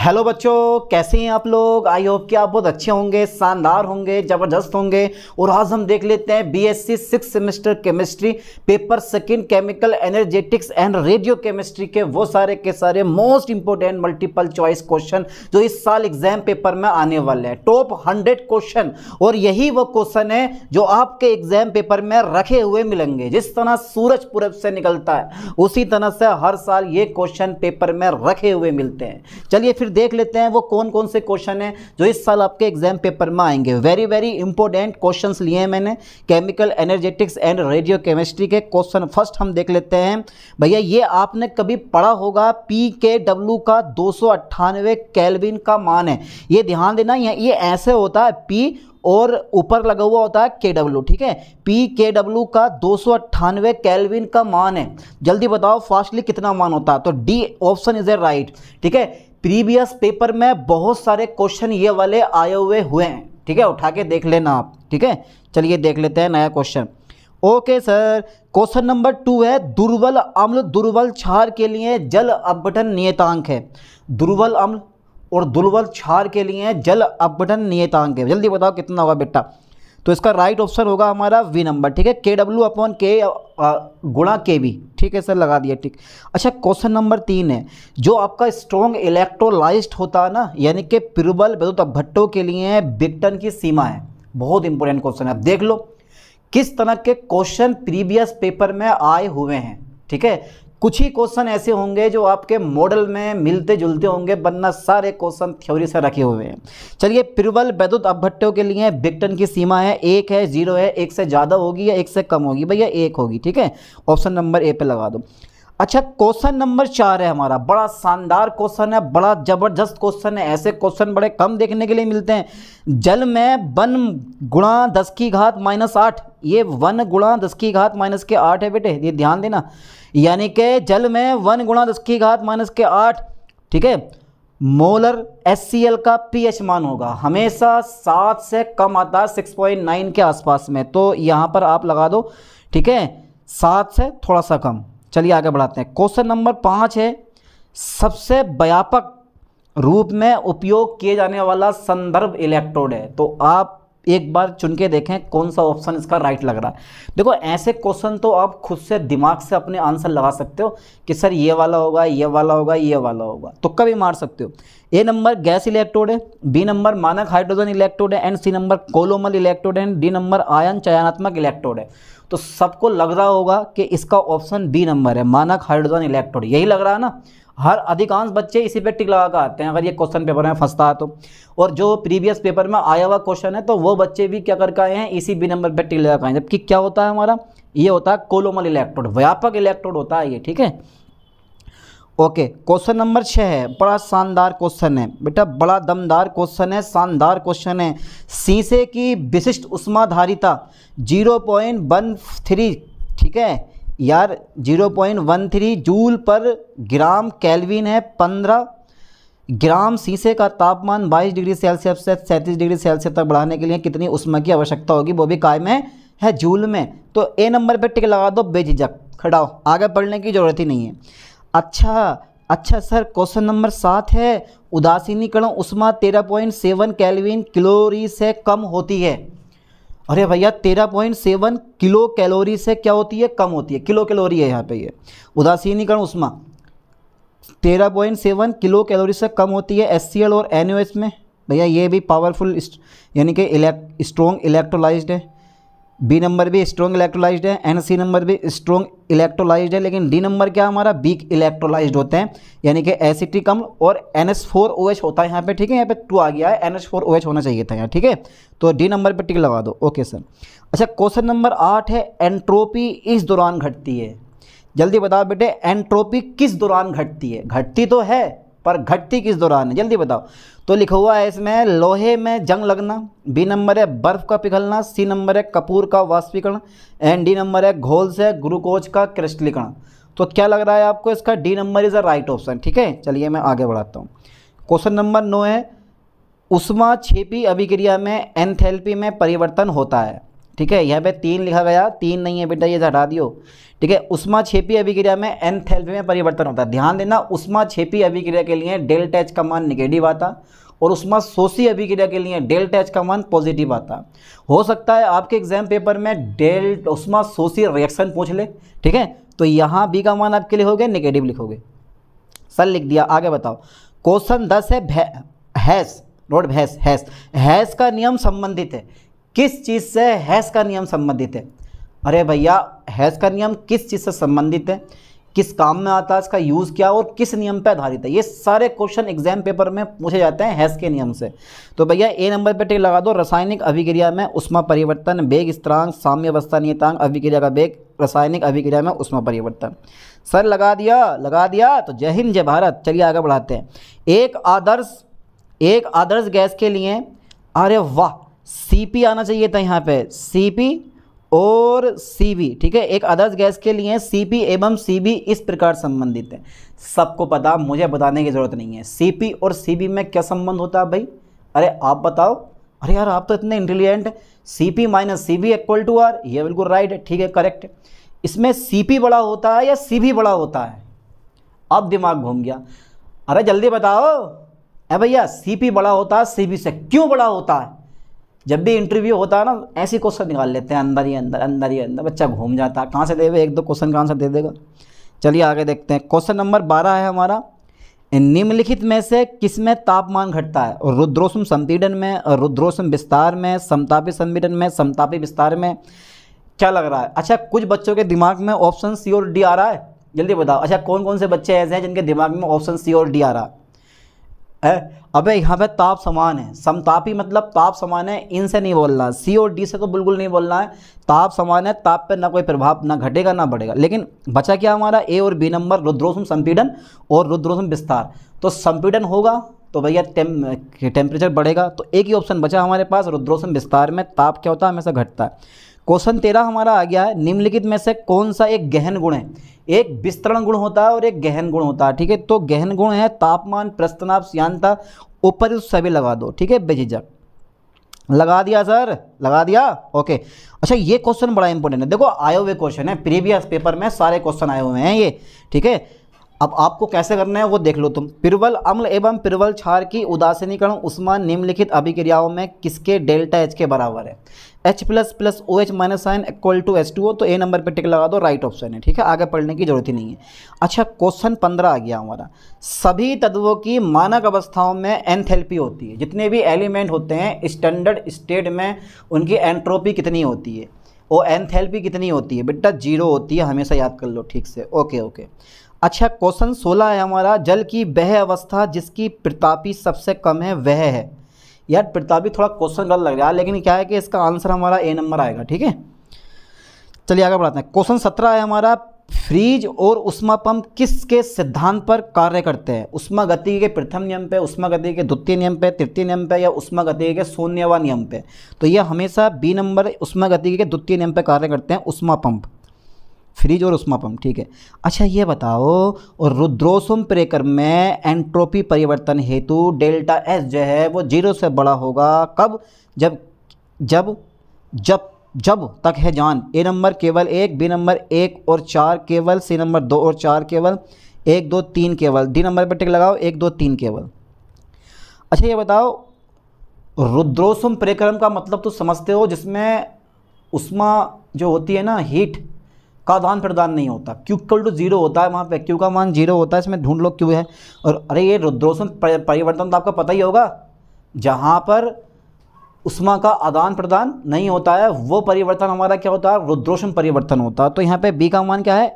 Hello बच्चों, कैसे हैं आप लोग। आई होप कि आप बहुत अच्छे होंगे, शानदार होंगे, ज़बरदस्त होंगे। और आज हम देख लेते हैं BSc 6th semester chemistry paper second chemical energetics and radio chemistry के वो सारे के सारे most important multiple choice question जो इस साल एग्जाम पेपर में आने वाले हैं। टॉप 100 क्वेश्चन, और यही वो क्वेश्चन है जो आपके एग्जाम पेपर में रखे हुए मिलेंगे। जिस तरह सूरज पूरब से निकलता है उसी तरह से हर साल ये क्वेश्चन पेपर में रखे हुए मिलते हैं। चलिए फिर देख लेते हैं वो कौन कौन से क्वेश्चन हैं जो इस साल आपके एग्जाम पेपर में आएंगे। वेरी वेरी इंपॉर्टेंट क्वेश्चंस लिए हैं मैंने chemical energetics and radio chemistry के। क्वेश्चन फर्स्ट हम देख लेते हैं। भैया ये आपने कभी पढ़ा होगा, PKW का 298 केल्विन का मान है। ये ध्यान देना, ये ऐसे होता है P और ऊपर लगा हुआ होता है KW, ठीक है। PKW का 298 केल्विन का मान है। जल्दी बताओ फास्टली कितना मान होता है। तो D option is a right, ठीक है। प्रीवियस पेपर में बहुत सारे क्वेश्चन ये वाले आए हुए हैं, ठीक है। उठा के देख लेना आप, ठीक है। चलिए देख लेते हैं नया question. Okay sir, question number 2 है दुर्बल अम्ल दुर्बल क्षार के लिए जल अपघटन नियतांक है। दुर्बल अम्ल और दुर्बल क्षार के लिए जल अपघटन नियतांक है। जल्दी बताओ कितना होगा बेटा। तो इसका राइट ऑप्शन होगा हमारा वी नंबर, ठीक है। KW/K गुणा KB, ठीक है सर, लगा दिया, ठीक। अच्छा क्वेश्चन नंबर 3 है जो आपका स्ट्रॉन्ग इलेक्ट्रोलाइज्ड होता है ना, यानी कि प्रबल विद्युत अपघट्टों के लिए बिक्टन की सीमा है। बहुत इंपॉर्टेंट क्वेश्चन है। अब देख लो किस तरह के क्वेश्चन प्रीवियस पेपर में आए हुए हैं, ठीक है। कुछ ही क्वेश्चन ऐसे होंगे जो आपके मॉडल में मिलते जुलते होंगे, वरना सारे क्वेश्चन थ्योरी से रखे हुए हैं। चलिए, प्रबल विद्युत अपघट्टों के लिए बिक्टन की सीमा है 1 है, 0 है, 1 से ज़्यादा होगी या 1 से कम होगी। भैया 1 होगी, ठीक है। ऑप्शन नंबर ए पे लगा दो। अच्छा क्वेश्चन नंबर 4 है हमारा, बड़ा शानदार क्वेश्चन है, बड़ा ज़बरदस्त क्वेश्चन है। ऐसे क्वेश्चन बड़े कम देखने के लिए मिलते हैं। जल में 1 गुणा 10 की घात -8, ये 1 गुणा 10 की घात -8 है बेटे, ये ध्यान देना। यानी कि जल में 1 गुणा 10 की घात -8, ठीक है। मोलर HCl का pH मान होगा हमेशा 7 से कम आता है, 6.9 के आसपास में। तो यहाँ पर आप लगा दो, ठीक है, 7 से थोड़ा सा कम। चलिए आगे बढ़ाते हैं। क्वेश्चन नंबर 5 है सबसे व्यापक रूप में उपयोग किए जाने वाला संदर्भ इलेक्ट्रोड है। तो आप एक बार चुन के देखें कौन सा ऑप्शन इसका राइट लग रहा है। देखो ऐसे क्वेश्चन तो आप खुद से दिमाग से अपने आंसर लगा सकते हो कि सर ये वाला होगा, ये वाला होगा, ये वाला होगा, तो कभी मार सकते हो। A नंबर गैस इलेक्ट्रोड है, B नंबर मानक हाइड्रोजन इलेक्ट्रोड है, एंड C नंबर कोलोमल इलेक्ट्रोड है, D नंबर आयन चयनात्मक इलेक्ट्रोड है। तो सबको लग रहा होगा कि इसका ऑप्शन B नंबर है, मानक हाइड्रोजन इलेक्ट्रोड। यही लग रहा है ना। हर अधिकांश बच्चे इसी पे टिक लगा कर आते हैं अगर ये क्वेश्चन पेपर में फंसता है तो। और जो प्रीवियस पेपर में आया हुआ क्वेश्चन है तो वो बच्चे भी क्या करके आए हैं, इसी B नंबर पे टिक लगा कर आए हैं। जबकि क्या होता है हमारा, ये होता है कोलोमल इलेक्ट्रोड, व्यापक इलेक्ट्रोड होता है ये, ठीक है। ओके क्वेश्चन नंबर 6 है, बड़ा शानदार क्वेश्चन है बेटा, बड़ा दमदार क्वेश्चन है, शानदार क्वेश्चन है। शीशे की विशिष्ट उष्माधारिता 0.13, ठीक है यार, 0.13 जूल पर ग्राम केल्विन है। 15 ग्राम शीशे का तापमान 22 डिग्री सेल्सियस से 37 डिग्री सेल्सियस तक बढ़ाने के लिए कितनी उष्मा की आवश्यकता होगी, वो भी काय में है, जूल में। तो A नंबर पे टिक लगा दो बेझिझक, खड़ाओ, आगे पढ़ने की जरूरत ही नहीं है। अच्छा सर क्वेश्चन नंबर 7 है उदासीनीकरण उष्मा 13.7 केल्विन कैलोरी से कम होती है। अरे भैया 13.7 किलो कैलोरी से क्या होती है, कम होती है। किलो कैलोरी है यहाँ पे, ये उदासीनीकरण उष्मा 13.7 किलो कैलोरी से कम होती है HCl और NaOH में। भैया ये भी पावरफुल यानी कि स्ट्रॉन्ग इलेक्ट्रोलाइज्ड है। B नंबर भी स्ट्रॉन्ग इलेक्ट्रोलाइज्ड है, एंड C नंबर भी स्ट्रॉन्ग इलेक्ट्रोलाइज्ड है। लेकिन D नंबर क्या हमारा, वीक इलेक्ट्रोलाइज्ड होते हैं, यानी कि एसिटिक अम्ल और NH4OH होता है यहाँ पे, ठीक है। यहाँ पे 2 आ गया है, NH4OH होना चाहिए था यहाँ, ठीक है। तो D नंबर पे टिक लगा दो। Okay sir. अच्छा क्वेश्चन नंबर 8 है एंट्रोपी इस दौरान घटती है। जल्दी बताओ बेटे, एंट्रोपी किस दौरान घटती है। घटती तो है पर घटती किस दौरान है, जल्दी बताओ। तो लिखा हुआ है इसमें लोहे में जंग लगना, B नंबर है बर्फ़ का पिघलना, C नंबर है कपूर का वाष्पीकरण, एंड D नंबर है घोल से ग्लूकोज का क्रिस्टलीकरण। तो क्या लग रहा है आपको, इसका D number is the right option, ठीक है। चलिए मैं आगे बढ़ाता हूँ। क्वेश्चन नंबर 9 है उष्मा क्षेपी अभिक्रिया में एंथैल्पी में परिवर्तन होता है। ठीक है। यहाँ पे 3 लिखा गया, 3 नहीं है बेटा, ये हटा दियो, ठीक है। उष्माक्षेपी अभिक्रिया में एंथैल्पी में परिवर्तन होता है। ध्यान देना, उष्माक्षेपी अभिक्रिया के लिए डेल्टा एच का मान निगेटिव आता और उष्मा शोषी अभिक्रिया के लिए डेल्टा एच का मान पॉजिटिव आता। हो सकता है आपके एग्जाम पेपर में उष्मा शोषी रिएक्शन पूछ ले, ठीक है, तो यहाँ बी का मान आपके लिए हो गया नेगेटिव लिखोगे। सर लिख दिया, आगे बताओ। क्वेश्चन 10 है हैश, नोट हैश, हैश का नियम संबंधित है किस चीज़ से? हैश का नियम संबंधित है। अरे भैया, हैश का नियम किस चीज़ से संबंधित है, किस काम में आता है, इसका यूज़ क्या और किस नियम पर आधारित है, ये सारे क्वेश्चन एग्जाम पेपर में पूछे जाते हैं हैश के नियम से। तो भैया ए नंबर पे टिक लगा दो। रासायनिक अभिक्रिया में उष्मा परिवर्तन, वेग स्थिरांक, साम्यावस्था नियतांक, अभिक्रिया का वेग, रासायनिक अभिक्रिया में उष्मा परिवर्तन। सर लगा दिया। तो जय हिंद जय भारत। चलिए आगे बढ़ाते हैं। एक आदर्श गैस के लिए, अरे वाह, Cp आना चाहिए था यहाँ पे, Cp और Cv, ठीक है। एक आदर्श गैस के लिए Cp एवं Cv इस प्रकार संबंधित है। सबको पता, मुझे बताने की जरूरत नहीं है। Cp और Cv में क्या संबंध होता है भाई? अरे आप बताओ। अरे यार, आप तो इतने इंटेलिजेंट है। Cp minus Cv equal to R, ये बिल्कुल राइट है, ठीक है, करेक्ट। इसमें Cp बड़ा होता है या Cv बड़ा होता है? अब दिमाग घूम गया। अरे जल्दी बताओ। अरे भैया, Cp बड़ा होता है Cv से। क्यों बड़ा होता है? जब भी इंटरव्यू होता है ना, ऐसे क्वेश्चन निकाल लेते हैं, अंदर ही अंदर, बच्चा घूम जाता है। कहाँ से देवे, 1-2 क्वेश्चन का आंसर दे देगा। चलिए आगे देखते हैं। क्वेश्चन नंबर 12 है हमारा, निम्नलिखित में से किसमें तापमान घटता है? रुद्रोष्म संपीड़न में, रुद्रोष्म विस्तार में, समतापी संपीड़न में, समतापी विस्तार में। क्या लग रहा है? अच्छा, कुछ बच्चों के दिमाग में ऑप्शन सी और डी आ रहा है, जल्दी बताओ। अच्छा, कौन कौन से बच्चे ऐसे हैं जिनके दिमाग में ऑप्शन सी और डी आ रहा है? अबे यहाँ पे ताप समान है, समतापी मतलब ताप समान है, इनसे नहीं बोलना, सी और डी से तो बिल्कुल नहीं बोलना है। ताप समान है, ताप पे ना कोई प्रभाव, ना घटेगा ना बढ़ेगा। लेकिन बचा क्या हमारा? ए और बी नंबर, रुद्रोष्म संपीड़न और रुद्रोष्म विस्तार। तो संपीड़न होगा तो भैया टेम्परेचर बढ़ेगा, तो एक ही ऑप्शन बचा हमारे पास, रुद्रोष्म विस्तार में ताप क्या होता है? हमेशा घटता है। क्वेश्चन 13 हमारा आ गया है, निम्नलिखित में से कौन सा एक गहन गुण है? एक विस्तरण गुण होता है और एक गहन गुण होता है, ठीक है। तो गहन गुण है तापमान, प्रस्तनाभ, श्यानता, ऊपर सभी लगा दो, ठीक है, बेझिझक। लगा दिया सर, लगा दिया, ओके। अच्छा, ये क्वेश्चन बड़ा इंपॉर्टेंट है, देखो आए हुए क्वेश्चन है, प्रीवियस पेपर में सारे क्वेश्चन आए हुए हैं ये, ठीक है। अब आपको कैसे करना है वो देख लो तुम। पिरवल अम्ल एवं पिरवल क्षार की उदासीनीकरण उष्मा निम्नलिखित अभिक्रियाओं में किसके डेल्टा एच के बराबर है? H plus OH minus sign equal to H2O। तो ए नंबर पे टिक लगा दो, राइट ऑप्शन है, ठीक है, आगे पढ़ने की जरूरत ही नहीं है। अच्छा, क्वेश्चन 15 आ गया हमारा, सभी तत्वों की मानक अवस्थाओं में एंथैल्पी होती है। जितने भी एलिमेंट होते हैं स्टैंडर्ड स्टेट में, उनकी एंट्रोपी कितनी होती है और एंथैल्पी कितनी होती है? बेटा 0 होती है, हमेशा याद कर लो ठीक से, ओके। अच्छा, क्वेश्चन 16 है हमारा, जल की वह अवस्था जिसकी प्रतापी सबसे कम है वह है। यार प्रतापी थोड़ा क्वेश्चन गलत लग रहा है, लेकिन क्या है कि इसका आंसर हमारा ए नंबर आएगा, ठीक है। चलिए आगे बढ़ाते हैं। क्वेश्चन 17 है हमारा, फ्रीज और उष्मा पंप किसके सिद्धांत पर कार्य करते हैं? उष्मा गति के प्रथम नियम पे, उष्मा गति के द्वितीय नियम पे, तृतीय नियम पे, या उष्मा गति के शून्यवां नियम पे? तो ये हमेशा बी नंबर, उष्मा गति के द्वितीय नियम पे कार्य करते हैं उष्मा पंप, फ्रीज और उष्मा पंप, ठीक है। अच्छा, ये बताओ, और रुद्रोष्म प्रेरक में एंट्रोपी परिवर्तन हेतु डेल्टा एस जो है वो 0 से बड़ा होगा कब? जब जब जब जब तक है जान। ए नंबर केवल 1, बी नंबर 1 और 4 केवल, सी नंबर 2 और 4 केवल, 1, 2, 3 केवल, डी नंबर पर टिक लगाओ 1, 2, 3 केवल। अच्छा, ये बताओ, रुद्रोष्म प्रेरक का मतलब तो समझते हो, जिसमें उष्मा जो होती है ना, हीट का आदान प्रदान नहीं होता, Q इक्वल टू 0 होता है, वहाँ पे Q का मान 0 होता है। इसमें ढूंढ लो Q है। और अरे ये रुद्रोष्म परिवर्तन तो आपका पता ही होगा, जहाँ पर उष्मा का आदान प्रदान नहीं होता है वो परिवर्तन हमारा क्या होता है? रुद्रोष्म परिवर्तन होता है। तो यहाँ पे B का मान क्या है?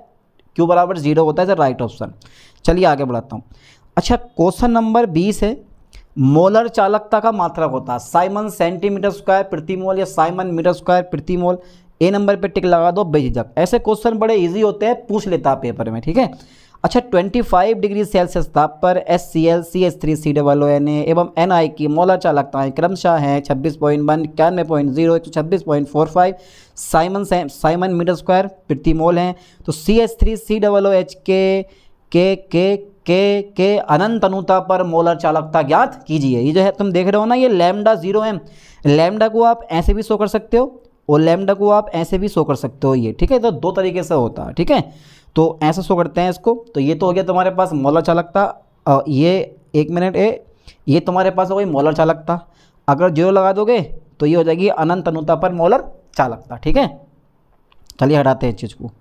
Q बराबर 0 होता है, राइट ऑप्शन। चलिए आगे बढ़ाता हूँ। अच्छा, क्वेश्चन नंबर 20 है, मोलर चालकता का मात्रक होता है साइमन सेंटीमीटर स्क्वायर प्रति मोल या साइमन मीटर स्क्वायर प्रति मोल। ए नंबर पे टिक लगा दो, बेझिझक। ऐसे क्वेश्चन बड़े इजी होते हैं, पूछ लेता है पेपर में, ठीक है। अच्छा, 25 डिग्री सेल्सियस ताप पर HCl CH3COONA एवं NI की मोलर चालकताएं क्रमशः हैं 26.1, 91.0, 126.45 साइमन मीटर स्क्वायर प्रति मोल हैं। तो CH3COOH के अनंत अनुता पर मोलर चालकता ज्ञात कीजिए। ये जो है तुम देख रहे हो ना, ये लैम्डा 0 है। लैम्डा को आप ऐसे भी शो कर सकते हो, और लैम्डा को आप ऐसे भी शो कर सकते हो ये, ठीक है। तो दो तरीके से होता है, ठीक है। तो ऐसे शो करते हैं इसको। तो ये तो हो गया तुम्हारे पास मोलर चालकता। ये 1 मिनट ये तुम्हारे पास हो गई मोलर चालकता। अगर 0 लगा दोगे तो ये हो जाएगी अनंत अनुता पर मोलर चालकता, ठीक है। चलिए हटाते हैं इस चीज़ को।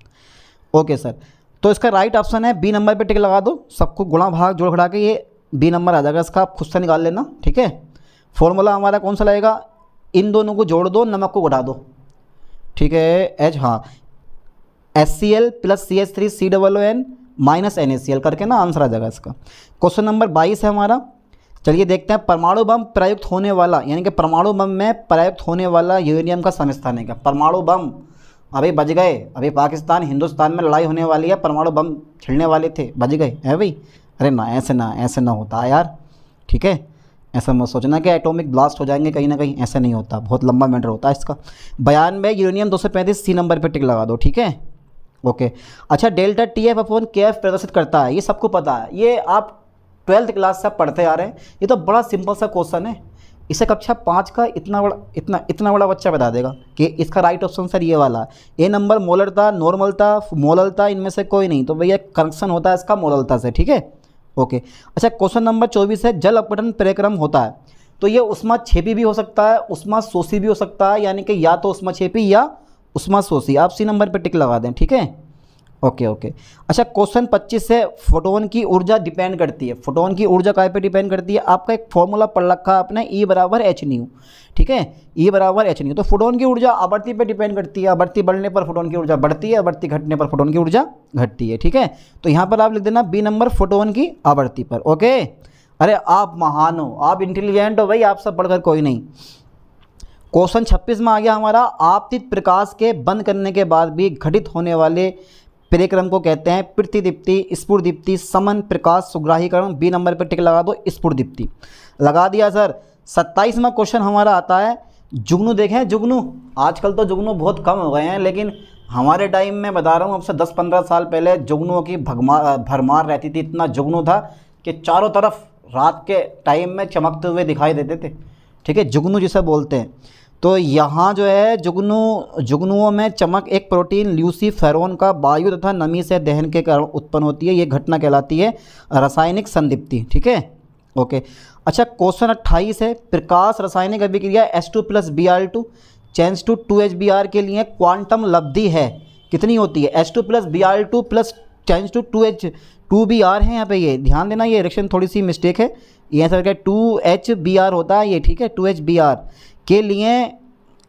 ओके सर, तो इसका राइट ऑप्शन है बी नंबर पे टिक लगा दो। सबको गुणा भाग जोड़ घटा के ये बी नंबर आ जाएगा इसका, आप खुद से निकाल लेना, ठीक है। फॉर्मूला हमारा कौन सा लगेगा, इन दोनों को जोड़ दो, नमक को घटा दो, ठीक है। एच, हाँ, HCl plus CH3 COON minus NaCl करके ना आंसर आ जाएगा इसका। क्वेश्चन नंबर 22 है हमारा। चलिए देखते हैं, परमाणु बम प्रयुक्त होने वाला, यानी कि परमाणु बम में प्रयुक्त होने वाला यूरेनियम का समस्थान है क्या। परमाणु बम अभी बज गए, अभी पाकिस्तान हिंदुस्तान में लड़ाई होने वाली है, परमाणु बम छिड़ने वाले थे, बज गए है भाई। अरे ना, ऐसे ना होता है यार, ठीक है। ऐसा मत सोचना कि एटॉमिक ब्लास्ट हो जाएंगे कहीं ना कहीं, ऐसा नहीं होता, बहुत लंबा मैटर होता है इसका। 92 यूरेनियम 235 सी नंबर पे टिक लगा दो, ठीक है। ओके, अच्छा, डेल्टा TF अपॉन KF प्रदर्शित करता है, ये सबको पता है, ये आप 12th क्लास से पढ़ते आ रहे हैं। ये तो बड़ा सिंपल सा क्वेश्चन है, इसे कक्षा 5 का इतना बड़ा बच्चा बता देगा कि इसका राइट ऑप्शन सर ये वाला है। ए नंबर मोलरता, नॉर्मलता, मोललता, इनमें से कोई नहीं, तो भैया कनेक्शन होता है इसका मोललता से, ठीक है। ओके, अच्छा, क्वेश्चन नंबर 24 है, जल अपघटन परिक्रम होता है, तो ये उष्माक्षेपी भी हो सकता है, उष्माशोषी भी हो सकता है, यानी कि या तो उष्माक्षेपी या उष्माशोषी। आप सी नंबर पर टिक लगा दें, ठीक है। ओके। अच्छा, क्वेश्चन 25 से फोटोन की ऊर्जा डिपेंड करती है। फोटोन की ऊर्जा काय पे डिपेंड करती है, आपका एक फॉर्मूला पढ़ रखा है आपने, E बराबर hν, ठीक है। E बराबर hν, तो फोटोन की ऊर्जा आवृत्ति पे डिपेंड करती है। आवृत्ति बढ़ने पर फोटोन की ऊर्जा बढ़ती है, आवृत्ति घटने पर फोटोन की ऊर्जा घटती है, ठीक है। तो यहाँ पर आप लिख देना बी नंबर फोटोन की आवृत्ति पर। ओके, अरे आप महान हो, आप इंटेलिजेंट हो भाई, आप सब पढ़कर कोई नहीं। क्वेश्चन 26 में आ गया हमारा, आपतित प्रकाश के बंद करने के बाद भी घटित होने वाले परिक्रम को कहते हैं प्रतिदीप्ति, स्फुरदीप्ति, समन, प्रकाश सुग्राहीकरण। बी नंबर पर टिक लगा दो, स्फुरदीप्ति लगा दिया सर। 27वां क्वेश्चन हमारा आता है, जुगनू देखें, जुगनू आजकल तो जुगनू बहुत कम हो गए हैं, लेकिन हमारे टाइम में बता रहा हूँ, अब से 10-15 साल पहले जुगनुओं की भरमार रहती थी। इतना जुगनू था कि चारों तरफ रात के टाइम में चमकते हुए दिखाई देते थे, ठीक है, जुगनू जिसे बोलते हैं। तो यहाँ जो है जुगनुओं में चमक एक प्रोटीन ल्यूसीफेरोन का वायु तथा नमी से दहन के कारण उत्पन्न होती है। ये घटना कहलाती है रासायनिक संदीप्ति, ठीक है। ओके, अच्छा, क्वेश्चन 28 है, प्रकाश रासायनिक अभिक्रिया H2 + Br2 change to 2HBr के लिए क्वांटम लब्धि है, कितनी होती है। H2 + Br2 plus change to 2Br है यहाँ पे, ये ध्यान देना, ये रिएक्शन थोड़ी सी मिस्टेक है, ये ऐसा करके 2HBr होता है ये, ठीक है, 2HBr के लिए,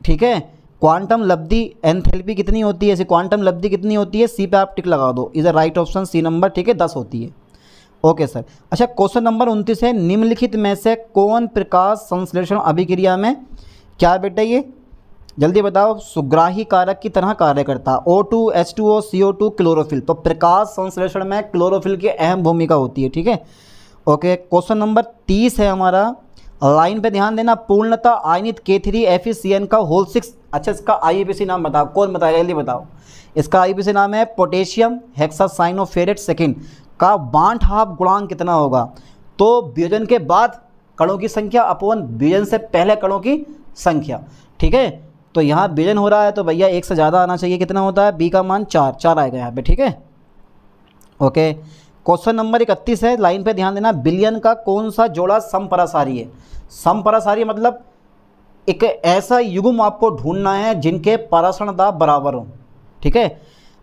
ठीक है। क्वांटम लब्धि एंथैल्पी कितनी होती है, ऐसे क्वांटम लब्धि कितनी होती है, सी पे आप टिक लगा दो, is the right option, C number, ठीक है, 10 होती है। ओके सर, अच्छा, क्वेश्चन नंबर 29 है, निम्नलिखित में से कौन प्रकाश संश्लेषण अभिक्रिया में क्या बेटा, ये जल्दी बताओ, सुग्राही कारक की तरह कार्य करता। O2, H2O, CO2, chlorophyll. तो प्रकाश संश्लेषण में क्लोरोफिल की अहम भूमिका होती है, ठीक है। ओके, क्वेश्चन नंबर 30 है हमारा, लाइन पे ध्यान देना, पूर्णतः आयनित K3FeCN का होल 6। अच्छा, इसका IUPAC नाम बताओ, कौन बताएगा, जल्दी बताओ। इसका IUPAC नाम है पोटेशियम हेक्सासाइनोफेरेट सेकेंड का बांट हाफ गुणांक कितना होगा। तो वियोजन के बाद कणों की संख्या अपॉन वियोजन से पहले कणों की संख्या, ठीक है। तो यहाँ वियोजन हो रहा है तो भैया 1 से ज़्यादा आना चाहिए, कितना होता है, बी का मान 4 आएगा यहाँ पे, ठीक है। ओके, क्वेश्चन नंबर 31 है, लाइन पे ध्यान देना, बिलियन का कौन सा जोड़ा समपरासारी है। समपरासारी मतलब एक ऐसा युग्म आपको ढूंढना है जिनके परासरण दाब बराबर हो, ठीक है।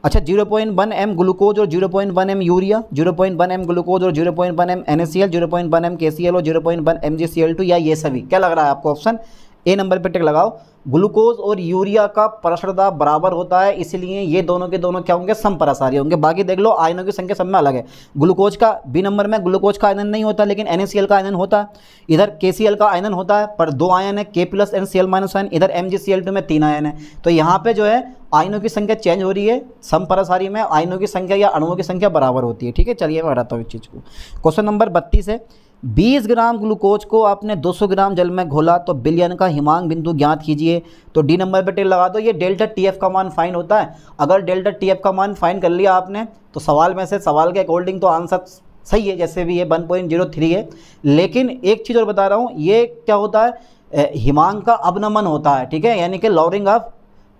अच्छा, 0.1 m ग्लूकोज और 0.1 m यूरिया, 0.1 m ग्लूकोज और 0.1 m NaCl, 0.1 m KCl और 0.1 MgCl2, या ये सभी, क्या लग रहा है आपको ऑप्शन ए नंबर पे टिक लगाओ। ग्लूकोज और यूरिया का परासरण दाब बराबर होता है, इसलिए ये दोनों के दोनों क्या होंगे, समपरासारी होंगे। बाकी देख लो, आयनों की संख्या सब में अलग है। ग्लूकोज का बी नंबर में ग्लूकोज का आयनन नहीं होता, लेकिन NaCl का आयनन होता है। इधर KCl का आयनन होता है, पर 2 आयन है, K + N Cl-, इधर MgCl2 में 3 आयन है। तो यहाँ पे जो है आयनों की संख्या चेंज हो रही है, समपरासारी में आयनों की संख्या या अणुओं की संख्या बराबर होती है, ठीक है। चलिए मैं हटाता हूँ इस चीज़ को। क्वेश्चन नंबर 32 है, 20 ग्राम ग्लूकोज को आपने 200 ग्राम जल में घोला तो बिलियन का हिमांक बिंदु ज्ञात कीजिए। तो डी नंबर पे टिक लगा दो, ये डेल्टा TF का मान फाइंड होता है। अगर डेल्टा TF का मान फाइंड कर लिया आपने तो सवाल में से, सवाल के अकॉर्डिंग तो आंसर सही है, जैसे भी ये 1.03 है। लेकिन एक चीज़ और बता रहा हूँ, ये क्या होता है, हिमांक का अवनमन होता है, ठीक है, यानी कि lowering of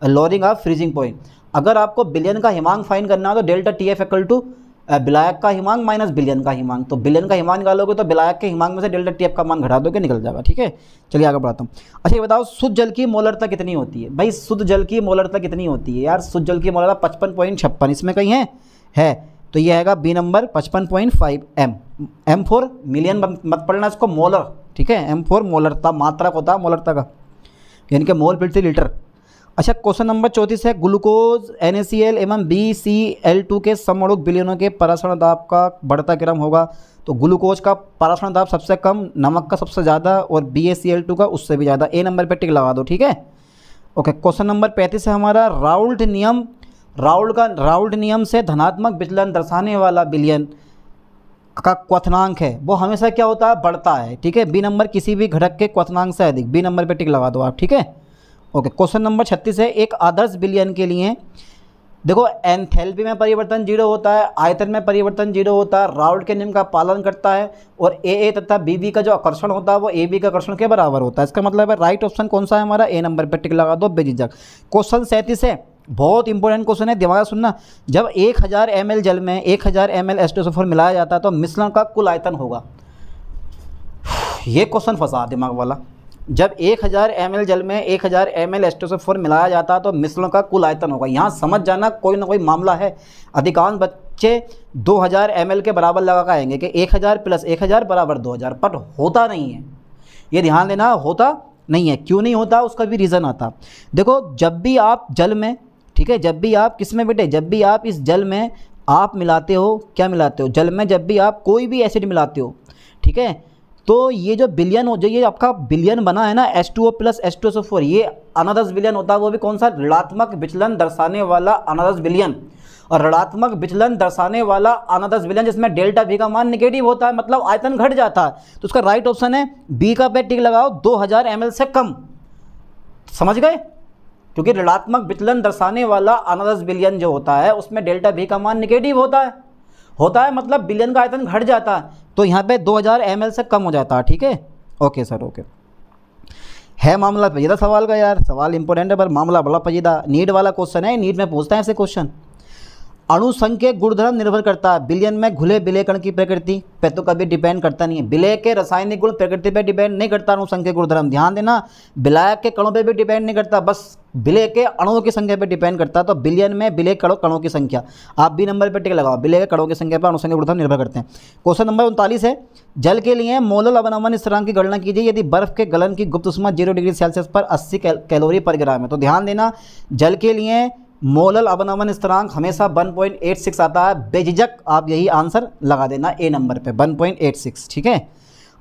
lowering of freezing point. अगर आपको बिलियन का हिमांक फाइंड करना हो तो delta T F equal to विलायक का हिमांक माइनस बिलियन का हिमांक। तो बिलियन का हिमांक निकालोगे तो विलायक के हिमांक में से डेल्टा टी एफ का मान घटा दोगे, निकल जाएगा। ठीक है, चलिए आगे बढ़ाता हूँ। अच्छा ये बताओ शुद्ध जल की मोलरता कितनी होती है? भाई शुद्ध जल की मोलरता कितनी होती है यार? शुद्ध जल की मोलरता 55.56, इसमें कहीं है तो ये आएगा B number 55.5 M. M for million मत पढ़ना इसको, मोलर। ठीक है, एम फॉर मोलरता, मात्रक होता है मोलरता का, यानी कि मोल प्रति लीटर। अच्छा क्वेश्चन नंबर 34 है, ग्लूकोज NaCl एवं BCl2 के समअणुक विलयनों के परासरण दाब का बढ़ता क्रम होगा। तो ग्लूकोज का परासरण दाब सबसे कम, नमक का सबसे ज़्यादा और BaCl2 का उससे भी ज़्यादा। ए नंबर पे टिक लगा दो। ठीक है, ओके। क्वेश्चन नंबर 35 है हमारा, राउल्ट नियम से धनात्मक विचलन दर्शाने वाला विलयन का क्वथनांक है वो हमेशा क्या होता है? बढ़ता है। ठीक है, बी नंबर किसी भी घटक के क्वथनांक से अधिक। बी नंबर पे टिक लगा दो आप। ठीक है, ओके। क्वेश्चन नंबर 36 है, एक आदर्श विलयन के लिए देखो एंथैल्पी में परिवर्तन 0 होता है, आयतन में परिवर्तन 0 होता है, राउल्ट के नियम का पालन करता है और ए तथा बी का जो आकर्षण होता है वो ए बी का आकर्षण के बराबर होता है। इसका मतलब है राइट ऑप्शन कौन सा है हमारा? ए नंबर पे टिक लगा दो बेझिझक। क्वेश्चन 37 है, बहुत इंपॉर्टेंट क्वेश्चन है, दिमाग सुनना। जब 1000 ml जल में 1000 ml H2SO4 मिलाया जाता है तो मिश्रण का कुल आयतन होगा। ये क्वेश्चन फंसा दिमाग वाला। जब 1000 ml जल में 1000 ml H2SO4 मिलाया जाता है तो मिश्रण का कुल आयतन होगा। यहाँ समझ जाना कोई ना कोई मामला है। अधिकांश बच्चे 2000 ml के बराबर लगा के आएंगे कि 1000 + 1000 = 2000, पर होता नहीं है। ये ध्यान देना, होता नहीं है। क्यों नहीं होता उसका भी रीज़न आता। देखो जब भी आप जल में, ठीक है, जब भी आप किस में बेटे, जब भी आप इस जल में आप मिलाते हो, क्या मिलाते हो? जल में जब भी आप कोई भी एसिड मिलाते हो, ठीक है, तो ये जो विलयन हो, जो ये आपका विलयन बना है ना H2O + H2SO4, ये अनादर्श विलयन होता है। वो भी कौन सा? ऋणात्मक विचलन दर्शाने वाला अनादर्श विलयन। और ऋणात्मक विचलन दर्शाने वाला अनादर्श विलयन जिसमें डेल्टा V का मान नेगेटिव होता है, मतलब आयतन घट जाता है। तो उसका राइट ऑप्शन है बी का पे टिक लगाओ, 2000 ml से कम। समझ गए? क्योंकि ऋणात्मक विचलन दर्शाने वाला अनादर्श विलयन जो होता है उसमें डेल्टा V का मान नेगेटिव होता है, मतलब विलयन का आयतन घट जाता है। तो यहाँ पे 2000 ml से कम हो जाता है। ठीक है, ओके सर, ओके। है मामला पेचीदा सवाल का यार, सवाल इंपॉर्टेंट है पर मामला बड़ा पेचीदा। नीट वाला क्वेश्चन है, नीट में पूछता है ऐसे क्वेश्चन। अणुसंघ के गुणधर्म निर्भर करता है विलयन में घुले विलय कण की प्रकृति पे तो कभी डिपेंड करता नहीं है। विलय के रासायनिक गुण प्रकृति पे डिपेंड नहीं करता। अणुसंघ के गुणधर्म ध्यान देना, विलायक के कणों पे भी डिपेंड नहीं करता, बस विलय के अणुओं की संख्या पे डिपेंड करता है। तो विलयन में विलय कणों की संख्या, आप बी नंबर पर टिक लगाओ, विलय के कणों की संख्या पर अणुसंघ के गुणधर्म निर्भर करते हैं। क्वेश्चन नंबर 39 है, जल के लिए मोलल अवनमन स्थिरांक की गणना कीजिए यदि बर्फ के गलन की गुप्त उष्मा 0 डिग्री सेल्सियस पर 80 कैलोरी पर ग्राम है। तो ध्यान देना, जल के लिए मोलल अवनमन स्थिरांक हमेशा 1.86 आता है। बेझिझक आप यही आंसर लगा देना ए नंबर पे, 1.86। ठीक है,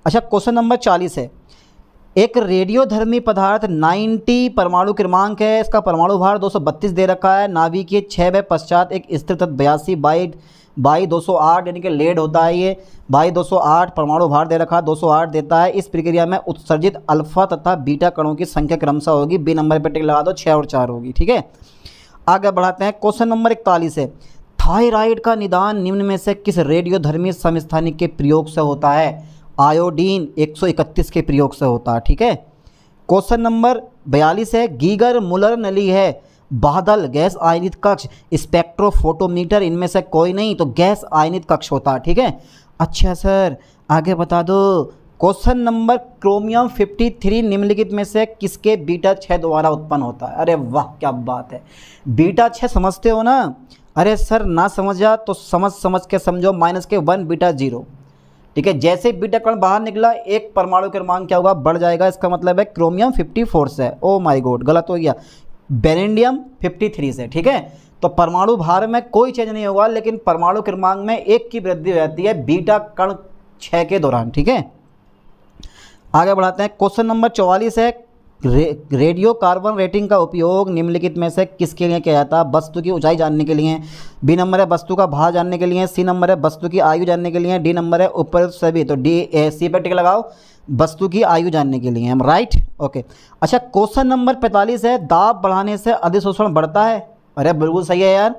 अच्छा क्वेश्चन नंबर 40 है, एक रेडियोधर्मी पदार्थ 90 परमाणु क्रमांक है, इसका परमाणु भार 232 दे रखा है, नाभिकीय 6 पश्चात एक स्थिर तत्व 82 बाई 208 यानी कि लेड होता है। ये बाई 208 परमाणु भार दे रखा है, 208 देता है। इस प्रक्रिया में उत्सर्जित अल्फा तथा बीटा कणों की संख्या क्रमशः होगी। बी नंबर पर टिक लगा दो, 6 और 4 होगी। ठीक है, आगे बढ़ाते हैं। क्वेश्चन नंबर 41 है, थायराइड का निदान निम्न में से किस रेडियोधर्मी समस्थानिक के प्रयोग से होता है? आयोडीन 131 के प्रयोग से होता है। ठीक है, क्वेश्चन नंबर 42 है, गीगर मुलर नली है, बादल, गैस आयनित कक्ष, स्पेक्ट्रोफोटोमीटर, इनमें से कोई नहीं, तो गैस आयनित कक्ष होता है। ठीक है, अच्छा सर आगे बता दो। क्वेश्चन नंबर क्रोमियम 53 निम्नलिखित में से किसके बीटा 6 द्वारा उत्पन्न होता है? अरे वाह क्या बात है, बीटा 6 समझते हो ना? अरे सर ना समझा तो समझ के समझो, -1 बीटा 0। ठीक है, जैसे बीटा कण बाहर निकला एक परमाणु क्रमांक क्या होगा? बढ़ जाएगा। इसका मतलब है क्रोमियम 54 से। ओ माय गॉड, गलत हो गया, बेरिलियम 53 से। ठीक है, तो परमाणु भार में कोई चेंज नहीं होगा, लेकिन परमाणु क्रमांक में 1 की वृद्धि हो जाती है बीटा कण 6 के दौरान। ठीक है, आगे बढ़ाते हैं। क्वेश्चन नंबर 44 है, रेडियो कार्बन रेटिंग का उपयोग निम्नलिखित में से किसके लिए किया जाता है? वस्तु की ऊंचाई जानने के लिए। बी नंबर है वस्तु का भार जानने के लिए। सी नंबर है वस्तु की आयु जानने के लिए। डी नंबर है ऊपर सभी। तो सी पे टिक लगाओ, वस्तु की आयु जानने के लिए। हम राइट, ओके। अच्छा क्वेश्चन नंबर 45 है, दाब बढ़ाने से अधिशोषण बढ़ता है? अरे बिल्कुल सही है यार,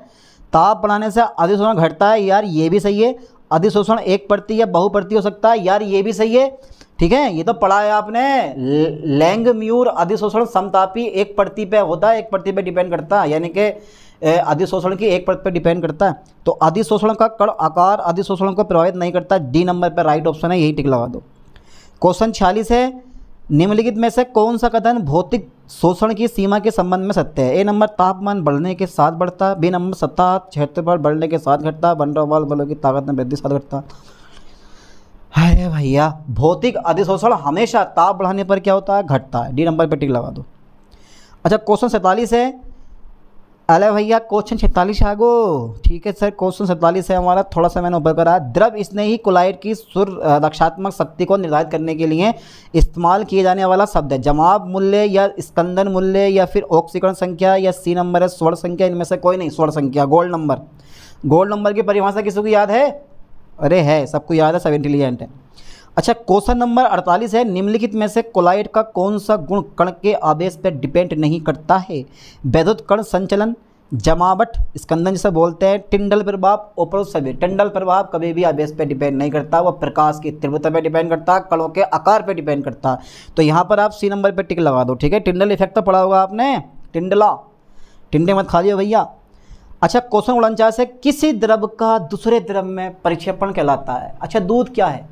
ताप बढ़ाने से अधिशोषण घटता है यार, ये भी सही है। अधिशोषण एक परती या बहुपरती हो सकता है यार, ये भी सही है। ठीक है, ये तो पढ़ा है आपने। लैंगम्यूर अधिशोषण समतापी एक प्रति पे होता है, एक प्रति पे डिपेंड करता है, यानी कि अधिशोषण की एक प्रति पे डिपेंड करता है। तो अधिशोषण का कण आकार अधिशोषण को प्रभावित नहीं करता। डी नंबर पे राइट ऑप्शन है, यही टिक लगा दो। क्वेश्चन 46 है, निम्नलिखित में से कौन सा कथन भौतिक शोषण की सीमा के संबंध में सत्य है? ए नंबर तापमान बढ़ने के साथ बढ़ता है, बी नंबर सतह क्षेत्रफल बढ़ने के साथ घटता है, वन वाल बलों की ताकत में वृद्धि साथ घटता है। अरे भैया, भौतिक अधिशोषण हमेशा ताप बढ़ाने पर क्या होता है? घटता है। डी नंबर पे टिक लगा दो। अच्छा, क्वेश्चन 47 है। अरे भैया, क्वेश्चन 46 आ गो। ठीक है सर, क्वेश्चन 47 है हमारा, थोड़ा सा मैंने ऊपर करा। द्रव स्नेही कोलाइड की रक्षात्मक शक्ति को निर्धारित करने के लिए इस्तेमाल किए जाने वाला शब्द है जमाव मूल्य या स्कंदन मूल्य या फिर ऑक्सीकरण संख्या या सी नंबर है स्वर्ण संख्या। इनमें से कोई नहीं, स्वर्ण संख्या, गोल्ड नंबर। गोल्ड नंबर की परिभाषा किसी को याद है? अरे है, सबको याद है, सब इंटेलिजेंट है। अच्छा, क्वेश्चन नंबर 48 है, निम्नलिखित में से कोलाइड का कौन सा गुण कण के आवेश पर डिपेंड नहीं करता है? वैद्युत कण संचलन, जमावट, स्कंदन जिसे बोलते हैं, टिंडल प्रभाव, उपरोत्सर्जन। टिंडल प्रभाव कभी भी आवेश पे डिपेंड नहीं करता, वह प्रकाश की तीव्रता पे डिपेंड करता है, कणों के आकार पे डिपेंड करता है। तो यहाँ पर आप सी नंबर पे टिक लगा दो। ठीक है, टिंडल इफेक्ट तो पढ़ा होगा आपने, टिंडला, टिंडे मत खा लियो भैया। अच्छा, क्वेश्चन 49 है, किसी द्रव का दूसरे द्रव में परिक्षेपण कहलाता है? अच्छा, दूध क्या है?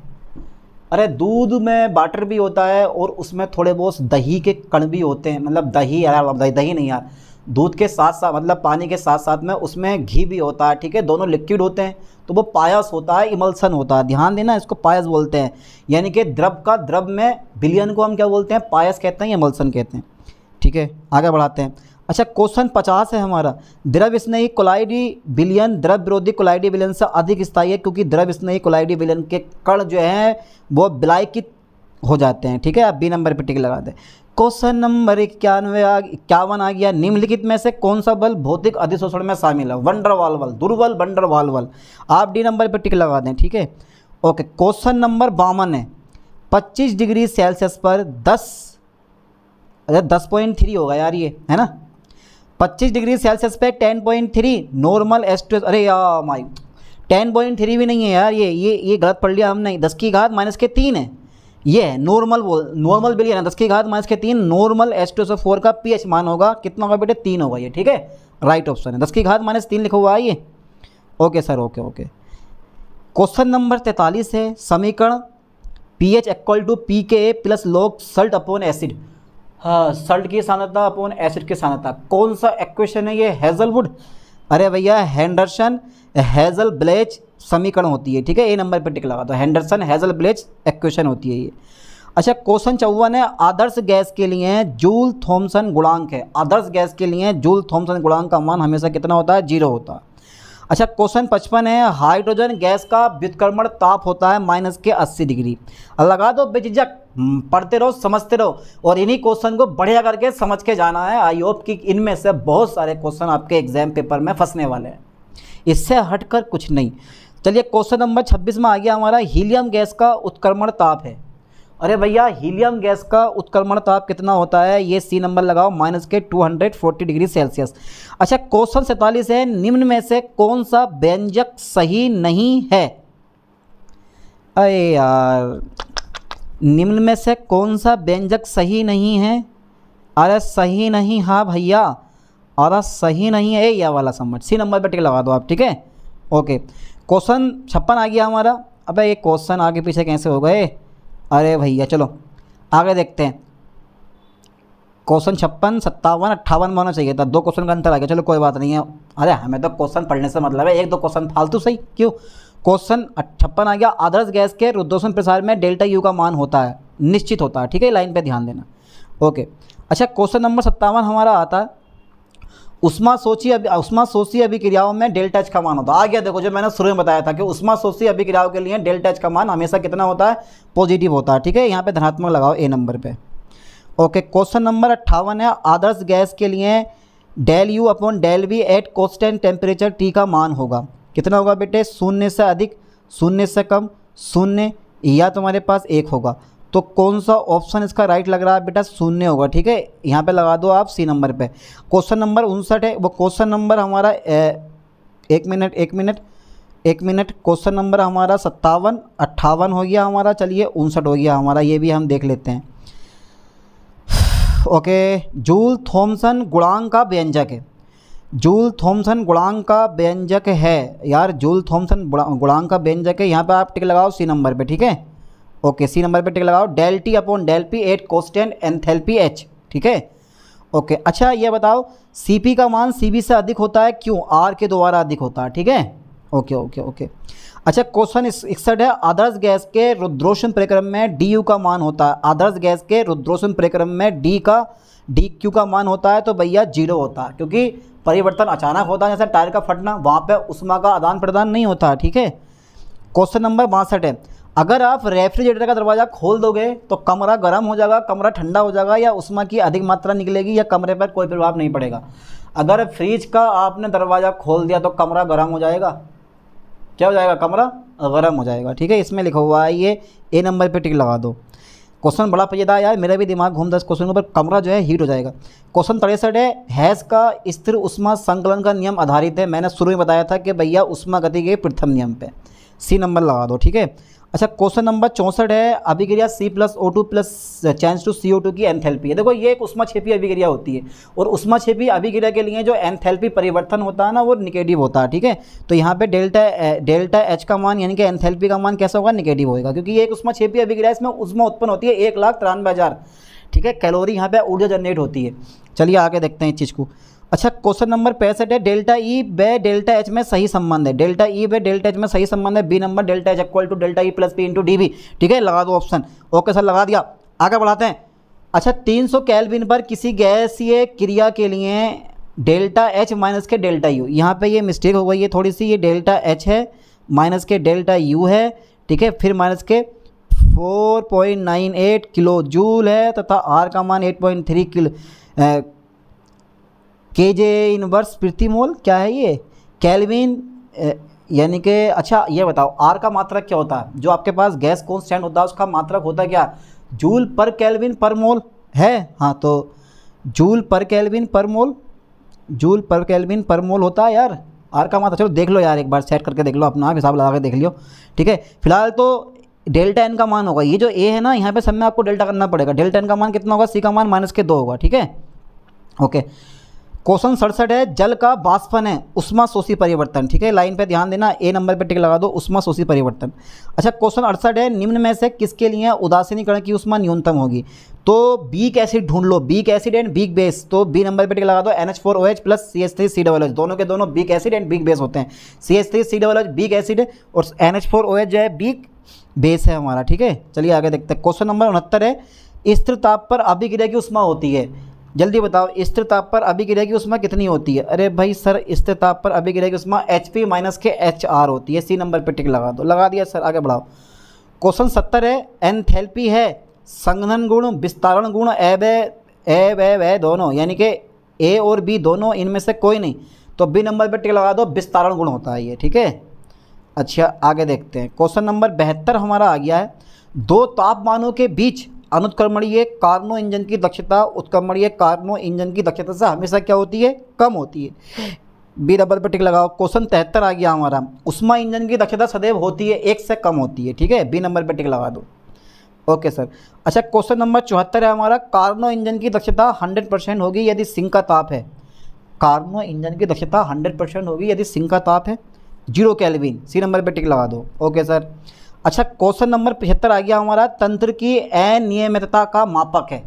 अरे दूध में वाटर भी होता है और उसमें थोड़े बहुत दही के कण भी होते हैं, मतलब दही यार, दही नहीं यार, दूध के साथ साथ मतलब पानी के साथ साथ में उसमें घी भी होता है। ठीक है, दोनों लिक्विड होते हैं, तो वो पायस होता है, इमल्सन होता है। ध्यान देना, इसको पायस बोलते हैं, यानी कि द्रव का द्रव में विलयन को हम क्या बोलते हैं? पायस कहते हैं, इमल्सन कहते हैं। ठीक है, आगे बढ़ाते हैं। अच्छा, क्वेश्चन 50 है हमारा, द्रव स्नेही कोलाइडी विलयन द्रव विरोधी कोलाइडी विलयन से अधिक स्थायी है, क्योंकि द्रव स्नेही कोलाइडी विलयन के कण जो हैं वो विलायकित हो जाते हैं। ठीक है, आप बी नंबर पर टिक लगा दें। क्वेश्चन नंबर 51 आ गया, निम्नलिखित में से कौन सा बल भौतिक अधिशोषण में शामिल है? वंडरवाल बल, दुर्बल वंडरवाल बल। आप डी नंबर पर टिक लगा दें। ठीक है, ओके। क्वेश्चन नंबर 52 है, 25 डिग्री सेल्सियस पर 10.3 होगा यार, ये है ना, 25 डिग्री सेल्सियस पे 10.3 नॉर्मल एस्ट्रेस। अरे यार माई, 10.3 भी नहीं है यार, ये गलत पढ़ लिया हमने। 10 की घात -3 है, ये है नॉर्मल बिलियन है। 10 की घात -3 नॉर्मल H2SO4 का pH मान होगा, कितना होगा बेटे? 3 होगा ये। ठीक है, राइट ऑप्शन है, 10 की घात -3 लिखा हुआ है ये। Okay sir, okay. Question number 43 है, समीकरण pH = pKa + log Salt upon acid. हाँ, सल्ट की सांद्रता अपॉन एसिड की सांद्रता, कौन सा इक्वेशन है ये? हेजलवुड, अरे भैया हेंडरसन हेजलब्लेच समीकरण होती है। ठीक है, ए नंबर पर टिक लगा दो, हेंडरसन हेजलब्लेच इक्वेशन होती है ये। अच्छा, क्वेश्चन 54 है, आदर्श गैस के लिए जूल थॉमसन गुणांक है। आदर्श गैस के लिए जूल थॉमसन गुणांक का मान हमेशा कितना होता है? 0 होता है। अच्छा, क्वेश्चन 55 है, हाइड्रोजन गैस का व्युत्क्रमण ताप होता है -80 डिग्री। लगा दो बेझिझक, पढ़ते रहो, समझते रहो, और इन्हीं क्वेश्चन को बढ़िया करके समझ के जाना है। आई होप कि इनमें से बहुत सारे क्वेश्चन आपके एग्जाम पेपर में फंसने वाले हैं, इससे हटकर कुछ नहीं। चलिए, क्वेश्चन नंबर 26 में आ गया हमारा, हीलियम गैस का उत्क्रमण ताप है। अरे भैया, हीलियम गैस का उत्क्रमण ताप कितना होता है? ये सी नंबर लगाओ, -240 डिग्री सेल्सियस। अच्छा, क्वेश्चन 47 है, निम्न में से कौन सा व्यंजक सही नहीं है? अरे यार, निम्न में से कौन सा व्यंजक सही नहीं है? अरे सही नहीं, हाँ भैया, और सही नहीं है ये वाला समझ, सी नंबर पर टिक लगा दो आप। ठीक है, ओके। क्वेश्चन 56 आ गया हमारा। अबे ये क्वेश्चन आगे पीछे कैसे हो गए? अरे भैया, चलो आगे देखते हैं। क्वेश्चन 56, 57, 58 में होना चाहिए था, 2 क्वेश्चन का अंतर आ गया। चलो कोई बात नहीं है, अरे हमें तो क्वेश्चन पढ़ने से मतलब है, 1-2 क्वेश्चन फालतू सही क्यों। क्वेश्चन 56 आ गया, आदर्श गैस के रुद्धोष्ण प्रसार में डेल्टा U का मान होता है, निश्चित होता है। ठीक है, लाइन पे ध्यान देना। ओके। अच्छा, क्वेश्चन नंबर 57 हमारा आता है, उष्माशोषी अभिक्रियाओं में डेल्टा H का मान होता है। आ गया, देखो जो मैंने शुरू में बताया था कि उष्माशोषी अभिक्रियाओं के लिए डेल्टा H का मान हमेशा कितना होता है? पॉजिटिव होता है। ठीक है, यहाँ पे धनात्मक लगाओ ए नंबर पे। ओके, क्वेश्चन नंबर 58 है, आदर्श गैस के लिए ΔU/ΔV at constant temperature T का मान होगा, कितना होगा बेटे? 0 से अधिक, 0 से कम, 0 या तुम्हारे पास 1 होगा। तो कौन सा ऑप्शन इसका राइट लग रहा है बेटा? 0 होगा। ठीक है, यहाँ पे लगा दो आप सी नंबर पे। क्वेश्चन नंबर 59 है, वो क्वेश्चन नंबर हमारा एक मिनट एक मिनट, क्वेश्चन नंबर हमारा 57, 58 हो गया हमारा, चलिए 59 हो गया हमारा, ये भी हम देख लेते हैं। ओके, जूल थॉमसन गुणांक का व्यंजक है। जूल थॉमसन गुणांक का व्यंजक है यार, जूल थॉमसन गुणांक का व्यंजक है। यहाँ पे आप टिक लगाओ सी नंबर पे, ठीक है। ओके, सी नंबर पे टिक लगाओ, del T upon del P at constant enthalpy H, ठीक है। ओके, अच्छा ये बताओ सी पी का मान सी बी से अधिक होता है क्यों? आर के द्वारा अधिक होता है, ठीक है। ओके ओके ओके, अच्छा क्वेश्चन 61 है, आदर्श गैस के रुद्रोष्म प्रक्रम में डी यू का मान होता है। आदर्श गैस के रुद्रोष्म प्रक्रम में डी क्यू का मान होता है तो भैया 0 होता है, क्योंकि परिवर्तन अचानक होता है, जैसे टायर का फटना, वहाँ पे उष्मा का आदान प्रदान नहीं होता है, ठीक है। क्वेश्चन नंबर 62 है, अगर आप रेफ्रिजरेटर का दरवाज़ा खोल दोगे तो कमरा गर्म हो जाएगा, कमरा ठंडा हो जाएगा, या उष्मा की अधिक मात्रा निकलेगी, या कमरे पर कोई प्रभाव नहीं पड़ेगा? अगर फ्रिज का आपने दरवाज़ा खोल दिया तो कमरा गर्म हो जाएगा, क्या हो जाएगा? कमरा गर्म हो जाएगा, ठीक है। इसमें लिखा हुआ है ये, ए नंबर पे टिक लगा दो। क्वेश्चन बड़ा पेचीदा है यार, मेरा भी दिमाग घूमता है इस क्वेश्चन के ऊपर, कमरा जो है हीट हो जाएगा। क्वेश्चन 63 है, हैस का स्थिर उष्मा संकलन का नियम आधारित है। मैंने शुरू में बताया था कि भैया उष्मा गति के प्रथम नियम पे, सी नंबर लगा दो, ठीक है। अच्छा क्वेश्चन नंबर 64 है, अभिक्रिया C+O2 plus change to CO2 की एंथैल्पी है। देखो ये एक उष्माक्षेपी अभिक्रिया होती है, और उष्माक्षेपी अभिक्रिया के लिए जो एंथैल्पी परिवर्तन होता है ना, वो निगेटिव होता है, ठीक है। तो यहाँ पे डेल्टा एच का मान यानी कि एंथैल्पी का मान कैसा होगा? निगेटिव होगा, क्योंकि ये एक उष्माक्षेपी अभिक्रिया, इसमें उष्मा उत्पन्न होती है 1,93,000, ठीक है, कैलोरी यहाँ पे ऊर्जा जनरेट होती है। चलिए आगे देखते हैं इस चीज़ को। अच्छा क्वेश्चन नंबर 65 है, डेल्टा ई व डेल्टा एच में सही संबंध है। डेल्टा ई व डेल्टा एच में सही संबंध है, B number, delta H equal to delta E plus P into D B, ठीक है, लगा दो ऑप्शन। ओके सर, लगा दिया, आगे बढ़ाते हैं। अच्छा 300 केल्विन पर किसी गैसीय क्रिया के लिए डेल्टा एच माइनस के डेल्टा यू, यहाँ पे ये मिस्टेक हो गई है थोड़ी सी, ये डेल्टा एच है माइनस के डेल्टा यू है, ठीक है, फिर माइनस के 4.98 किलो जूल है, तथा आर का मान 8.3 किलो केजे इनवर्स प्रति मोल, क्या है ये? केल्विन, यानी कि अच्छा ये बताओ आर का मात्रक क्या होता है? जो आपके पास गैस कॉन्स्टेंट होता है उसका मात्रक होता है क्या? जूल पर केल्विन पर मोल है, हाँ, तो जूल पर केल्विन पर मोल, जूल पर केल्विन पर मोल होता है यार आर का मात्रक। चलो देख लो यार, एक बार सेट करके देख लो, अपना आप हिसाब लगा के देख लियो, ठीक है। फिलहाल तो डेल्टा एन का मान होगा, ये जो ए है ना, यहाँ पे सब में आपको डेल्टा करना पड़ेगा। डेल्टा एन का मान कितना होगा? सी का मान माइनस के 2 होगा, ठीक है। ओके, क्वेश्चन 67 है, जल का वाष्पन है उष्मा शोषी परिवर्तन, ठीक है, लाइन पे ध्यान देना, ए नंबर पे टिक लगा दो, उष्मा शोषी परिवर्तन। अच्छा क्वेश्चन 68 है, निम्न में से किसके लिए उदासीनीकरण की उष्मा न्यूनतम होगी? तो बीक एसिड ढूंढ लो, weak acid and weak base, तो बी नंबर पे टिक लगा दो, NH4OH प्लस CH3COOH, दोनों के दोनों weak acid and weak base होते हैं। CH3COOH बीक एसिड है और NH4OH जो है बीक बेस है हमारा, ठीक है। चलिए आगे देखते हैं। क्वेश्चन नंबर 69 है, स्थिर ताप पर अभिक्रिया की उष्मा होती है, जल्दी बताओ स्थिर ताप पर अभिक्रिया की उष्मा कितनी होती है? अरे भाई सर, स्थिर ताप पर अभिक्रिया की उष्मा HP माइनस के HR होती है, सी नंबर पे टिक लगा दो, लगा दिया सर, आगे बढ़ाओ। क्वेश्चन 70 है, एंथैल्पी है संघनन गुण विस्तारण गुण ए दोनों, यानी कि ए और बी दोनों, इनमें से कोई नहीं, तो बी नंबर पे टिक लगा दो, विस्तारण गुण होता है ये, ठीक है। अच्छा आगे देखते हैं। क्वेश्चन नंबर 72 हमारा आ गया है, दो तापमानों के बीच अनुत्क्रमणीय कार्नो इंजन की दक्षता उत्क्रमणीय कार्नो इंजन की दक्षता से हमेशा क्या होती है? कम होती है, बी नंबर पर टिक लगाओ। क्वेश्चन 73 आ गया हमारा, उष्मा इंजन की दक्षता सदैव होती है 1 से कम होती है, ठीक है, बी नंबर पर टिक लगा दो। Okay sir. अच्छा क्वेश्चन नंबर 74 है हमारा, कार्नो इंजन की दक्षता 100% होगी यदि सिंक का ताप है। कार्नो इंजन की दक्षता 100% होगी यदि सिंक का ताप है 0 केल्विन, सी नंबर पर टिक लगा दो। Okay sir. अच्छा क्वेश्चन नंबर 75 आ गया हमारा, तंत्र की अनियमितता का मापक है,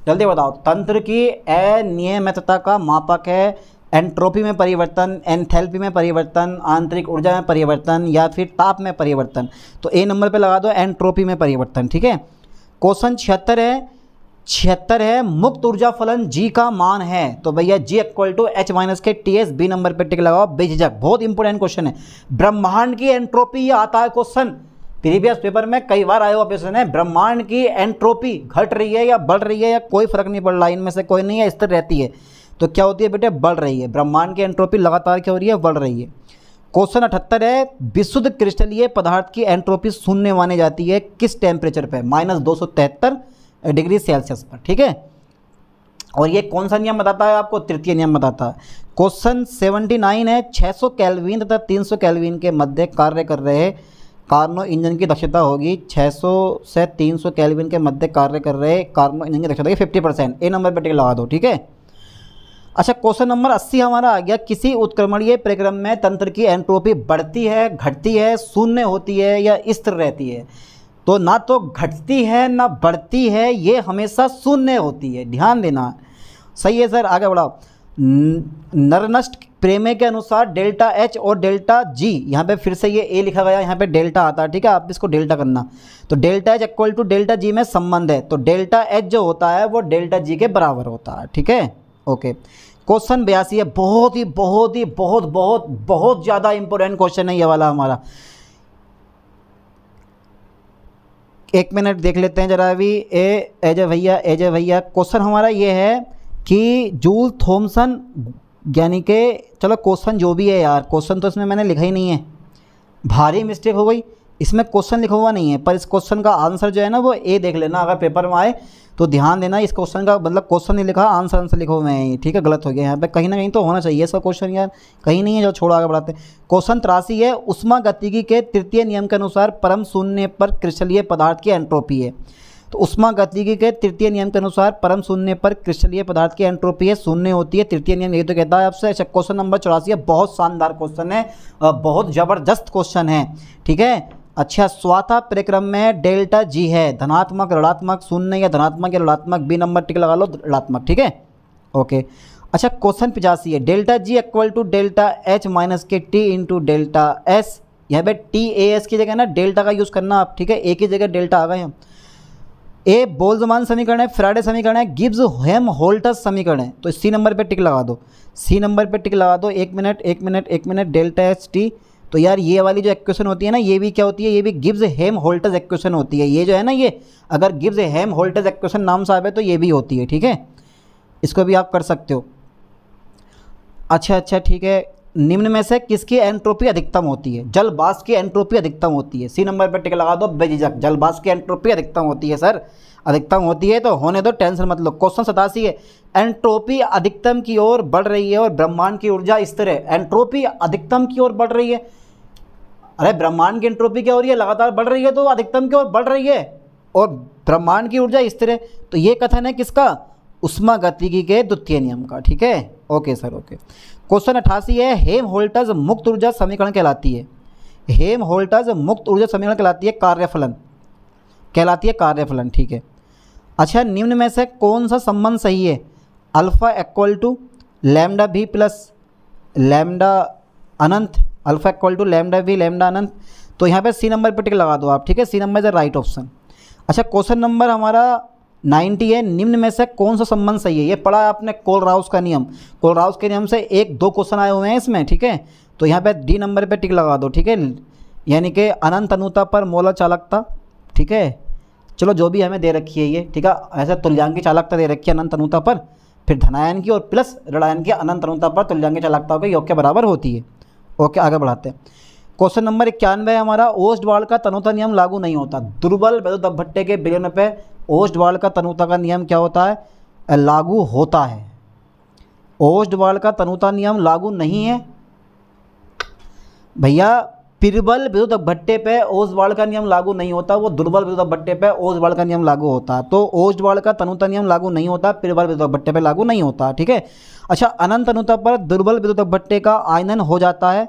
जल्दी बताओ, तंत्र की अनियमितता का मापक है एंट्रोपी में परिवर्तन, एंथैल्पी में परिवर्तन, आंतरिक ऊर्जा में परिवर्तन, या फिर ताप में परिवर्तन? तो ए नंबर पे लगा दो, एंट्रोपी में परिवर्तन, ठीक है। क्वेश्चन 76 है, मुक्त ऊर्जा फलन जी का मान है, तो भैया जी इक्वल टू H माइनस के TS, बी नंबर पे टिक लगाओ, बेझिझक, बहुत इंपॉर्टेंट क्वेश्चन है। ब्रह्मांड की एंट्रोपी, ये आता है क्वेश्चन प्रीवियस पेपर में कई बार आया हुआ क्वेश्चन है, ब्रह्मांड की एंट्रोपी घट रही है या बढ़ रही है या कोई फर्क नहीं पड़ रहा, इनमें से कोई नहीं है, स्थिर रहती है, तो क्या होती है बेटे? बढ़ रही है। ब्रह्मांड की एंट्रोपी लगातार क्या हो रही है? बढ़ रही है। क्वेश्चन 78 है, विशुद्ध क्रिस्टलीय पदार्थ की एंट्रोपी शून्य मानी जाती है किस टेम्परेचर पे? -273 डिग्री सेल्सियस पर, ठीक है। और ये कौन सा नियम बताता है आपको? तृतीय नियम बताता है। क्वेश्चन 79 है, 600 केल्विन तथा 300 केल्विन के मध्य कार्य कर रहे कार्नो इंजन की दक्षता होगी 600 से 300 केल्विन के मध्य कार्य कर रहे कार्नो इंजन की दक्षता होगी 50%। ए नंबर पर टिक लगा दो, ठीक है। अच्छा, क्वेश्चन नंबर 80 हमारा आ गया, किसी उत्क्रमणीय प्रक्रम में तंत्र की एंट्रोपी बढ़ती है, घटती है, शून्य होती है या स्थिर रहती है? तो ना तो घटती है ना बढ़ती है, ये हमेशा शून्य होती है, ध्यान देना। सही है सर, आगे बढ़ाओ। नरनष्ट प्रमेय के अनुसार डेल्टा एच और डेल्टा जी, यहाँ पे फिर से ये ए लिखा गया, यहाँ पे डेल्टा आता है, ठीक है, आप इसको डेल्टा करना। तो delta H equal to delta G में संबंध है, तो डेल्टा एच जो होता है वो डेल्टा जी के बराबर होता है, ठीक है, ओके। क्वेश्चन 82 है, बहुत ज़्यादा इंपॉर्टेंट क्वेश्चन है ये वाला हमारा। एक मिनट देख लेते हैं जरा अभी। एजे भैया क्वेश्चन हमारा ये है कि जूल थॉमसन, यानी कि चलो क्वेश्चन जो भी है यार, क्वेश्चन तो इसमें मैंने लिखा ही नहीं है, भारी मिस्टेक हो गई, इसमें क्वेश्चन लिखा हुआ नहीं है, पर इस क्वेश्चन का आंसर जो है ना वो ए देख लेना, अगर पेपर में आए तो ध्यान देना। इस क्वेश्चन का मतलब क्वेश्चन नहीं लिखा, आंसर लिखा हुआ है, ठीक है, गलत हो गया यहाँ पे, कहीं ना कहीं तो होना चाहिए इसका क्वेश्चन यार, कहीं नहीं है, जो छोड़ो आगे बढ़ाते हैं। क्वेश्चन 83 है, उष्मा गतिकी के तृतीय नियम के अनुसार परम शून्य पर क्रिस्टलीय पदार्थ की एंट्रोपी है। तो उष्मा गतिकी के तृतीय नियम के अनुसार परम शून्य पर क्रिस्टलीय पदार्थ की एंट्रोपी है, शून्य होती है, तृतीय नियम ये तो कहता है आपसे। अच्छा, क्वेश्चन नंबर 84 है, बहुत शानदार क्वेश्चन है, बहुत ज़बरदस्त क्वेश्चन है, ठीक है। अच्छा, स्वाथा प्रक्रम में डेल्टा जी है, धनात्मक, ऋणात्मक, शून्य या धनात्मक या ऋणात्मक, बी नंबर टिक लगा लो, ऋणात्मक, ठीक है, ओके। अच्छा, क्वेश्चन 85 है, delta G equal to delta H minus के टी इंटू डेल्टा एस। यहाँ पे टी ए एस की जगह ना डेल्टा का यूज़ करना आप, ठीक है, ए की जगह डेल्टा आ गए हम। ए बोल्ट्जमान समीकरण है, फ्राडे समीकरण है, गिब्स हेल्महोल्ट्ज़ समीकरण है, तो सी नंबर पे टिक लगा दो, सी नंबर पे टिक लगा दो। एक मिनट, डेल्टा एच टी, तो यार ये वाली जो इक्वेशन होती है ना, ये भी क्या होती है? ये भी गिब्स हेल्महोल्ट्ज़ इक्वेशन होती है। ये जो है ना, ये अगर गिब्स हेल्महोल्ट्ज़ इक्वेशन नाम साहब है तो ये भी होती है, ठीक है, इसको भी आप कर सकते हो। अच्छा, ठीक है, निम्न में से किसकी एंट्रोपी अधिकतम होती है? जल वाष्प की एंट्रोपी अधिकतम होती है, सी नंबर पर टिक लगा दो बेझिझक, जल वाष्प की एंट्रोपी अधिकतम होती है सर, अधिकतम होती है तो होने दो, टेंशन मत लो। क्वेश्चन 87 है, एंट्रोपी अधिकतम की ओर बढ़ रही है और ब्रह्मांड की ऊर्जा स्थिर है। एंट्रोपी अधिकतम की ओर बढ़ रही है, अरे ब्रह्मांड की एंट्रोपी क्या हो रही है? लगातार बढ़ रही है, तो अधिकतम की ओर बढ़ रही है और ब्रह्मांड की ऊर्जा स्थिर है, तो ये कथन है किसका? उष्मा गतिकी के द्वितीय नियम का, ठीक है, ओके सर, ओके। क्वेश्चन 88 है, हेल्महोल्ट्ज़ मुक्त ऊर्जा समीकरण कहलाती है, हेल्महोल्ट्ज़ मुक्त ऊर्जा समीकरण कहलाती है कार्यफलन, ठीक है। अच्छा, निम्न में से कौन सा संबंध सही है? अल्फा इक्वल टू लैम्डा भी प्लस लैम्डा अनंत, अल्फा इक्वल टू लैम्डा भी लैम्डा अनंत, तो यहाँ पे सी नंबर पर टिक लगा दो आप, ठीक है, C number is the right option. अच्छा, क्वेश्चन नंबर हमारा 90 है, निम्न में से कौन सा संबंध सही है? ये पढ़ा है आपने कोलराउस का नियम, कोलराउस के नियम से 1-2 क्वेश्चन आए हुए हैं इसमें, ठीक है, तो यहाँ पे डी नंबर पे टिक लगा दो, ठीक है, यानी कि अनंत अनुता पर मोलर चालकता, ठीक है, चलो जो भी हमें दे रखी है ये, ठीक है, ऐसे तुल्यांकी चालकता दे रखी है अनंत अनुता पर, फिर धनायन की और प्लस ऋणायन की अनंत अनुता पर तुल्यांकी चालकता के योग के बराबर होती है। ओके, आगे बढ़ाते हैं। क्वेश्चन नंबर 91 है हमारा, ओस्टवाल का तनुता नियम लागू नहीं होता। दुर्बल विद्युत अपभट्टे के विलयन पे ओस्टवाल का तनुता का नियम क्या होता है? लागू होता है। ओस्टवाल का तनुता नियम लागू नहीं है भैया, प्रबल विद्युत अपभट्टे पे ओस्टवाल का नियम लागू नहीं होता, वो दुर्बल विद्युत अपभट्टे पे ओस्टवाल का नियम लागू होता है। तो ओस्टवाल का तनुता नियम लागू नहीं होता, प्रबल विद्युत अपभट्टे पे लागू नहीं होता, ठीक है। अच्छा, अनंत अनुता पर दुर्बल विद्युत अपभट्टे का आयनन हो जाता है,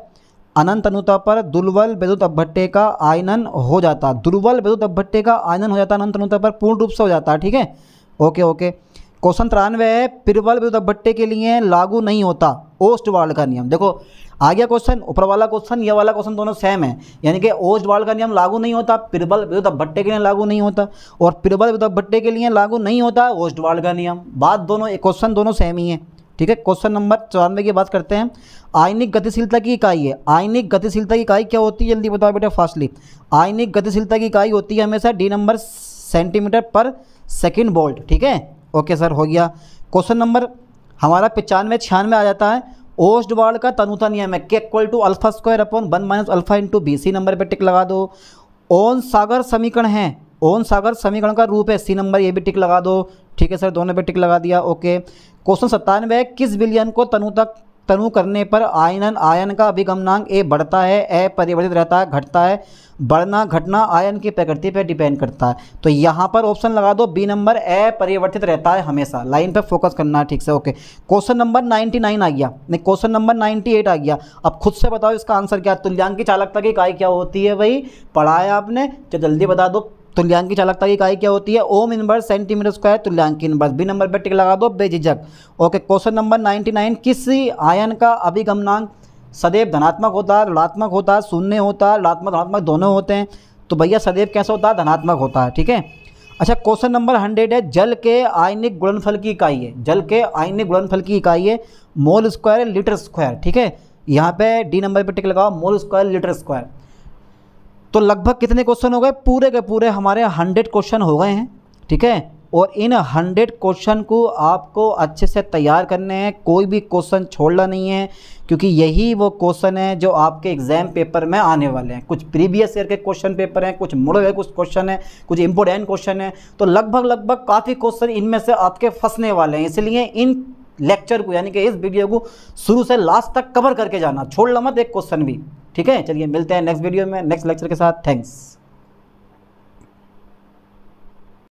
अनंत अनुता पर दुर्बल विद्युत अपभट्टे का आयनन हो जाता है, दुर्बल विद्युत अपभट्टे का आयनन हो जाता है, अनंत अनुता पर पूर्ण रूप से हो जाता है, ठीक है। Okay okay. क्वेश्चन 93 है, प्रबल विद्युत अपभट्टे के लिए लागू नहीं होता ओस्टवाल का नियम। देखो आ गया क्वेश्चन, ऊपर वाला क्वेश्चन ये वाला क्वेश्चन दोनों सेम है, यानी कि ओस्टवाल का नियम लागू नहीं होता, प्रबल विद्युत अपभट्टे के लिए लागू नहीं होता, और प्रबल विद्युत अपभट्टे के लिए लागू नहीं होता ओस्टवाल का नियम। बात दोनों, क्वेश्चन दोनों सेम ही है, ठीक है। क्वेश्चन नंबर 94 की बात करते हैं। आयनिक गतिशीलता की इकाई है, आयनिक गतिशीलता की इकाई क्या होती है? जल्दी बताओ बेटा फास्टली। आयनिक गतिशीलता की इकाई होती है हमेशा डी नंबर सेंटीमीटर पर सेकेंड वोल्ट, ठीक है। ओके सर, हो गया। क्वेश्चन नंबर हमारा 95 96 आ जाता है, ओस्टवाल का तनुता नियम है, K equal to alpha square upon 1 minus alpha into B. C number पर टिक लगा दो। ओन सागर समीकरण है, ओन सागर समीकरण का रूप है, सी नंबर, ये भी टिक लगा दो। ठीक है सर, दोनों पे टिक लगा दिया, ओके। क्वेश्चन 97, किस विलयन को तनु करने पर आयन का अभिगमनांक ए बढ़ता है, ए परिवर्तित रहता है, घटता है। बढ़ना घटना आयन की प्रकृति पर डिपेंड करता है। तो यहाँ पर ऑप्शन लगा दो बी नंबर, ए परिवर्तित रहता है हमेशा। लाइन पे फोकस करना है ठीक से, ओके। क्वेश्चन नंबर 99 आ गया, नहीं क्वेश्चन नंबर 98 आ गया। अब खुद से बताओ इसका आंसर क्या। तुल्यांकी चालकता की इकाई क्या होती है भाई, पढ़ाया आपने, तो जल्दी बता दो। तुल्यांकी चालकता की इकाई क्या होती है, ओम इनवर्स सेंटीमीटर स्क्वायर तुल्यांकी इनवर्स। बी नंबर पे टिक लगा दो बेझिझक, ओके। क्वेश्चन नंबर 99, किसी आयन का अभिगमनांक सदैव धनात्मक होता है, ऋणात्मक होता है, शून्य होता है, ऋणात्मक धनात्मक दोनों होते हैं। तो भैया सदैव कैसा होता है, धनात्मक होता है, ठीक है। अच्छा, क्वेश्चन नंबर 100 है, जल के आयनिक गुणनफल की इकाई है, जल के आयनिक गुणनफल की इकाई है मोल स्क्वायर लीटर स्क्वायर, ठीक है। यहाँ पे डी नंबर पे टिक लगाओ, मोल स्क्वायर लीटर स्क्वायर। तो लगभग कितने क्वेश्चन हो गए, पूरे के पूरे हमारे 100 क्वेश्चन हो गए हैं, ठीक है। और इन 100 क्वेश्चन को आपको अच्छे से तैयार करने हैं, कोई भी क्वेश्चन छोड़ना नहीं है, क्योंकि यही वो क्वेश्चन है जो आपके एग्जाम पेपर में आने वाले हैं। कुछ प्रीवियस ईयर के क्वेश्चन पेपर हैं, कुछ मुड़े हुए कुछ क्वेश्चन हैं, कुछ इंपॉर्टेंट क्वेश्चन हैं। तो लगभग काफ़ी क्वेश्चन इनमें से आपके फंसने वाले हैं, इसलिए इन लेक्चर को यानी कि इस वीडियो को शुरू से लास्ट तक कवर करके जाना, छोड़ना मत एक क्वेश्चन भी, ठीक है। चलिए मिलते हैं नेक्स्ट वीडियो में नेक्स्ट लेक्चर के साथ। थैंक्स।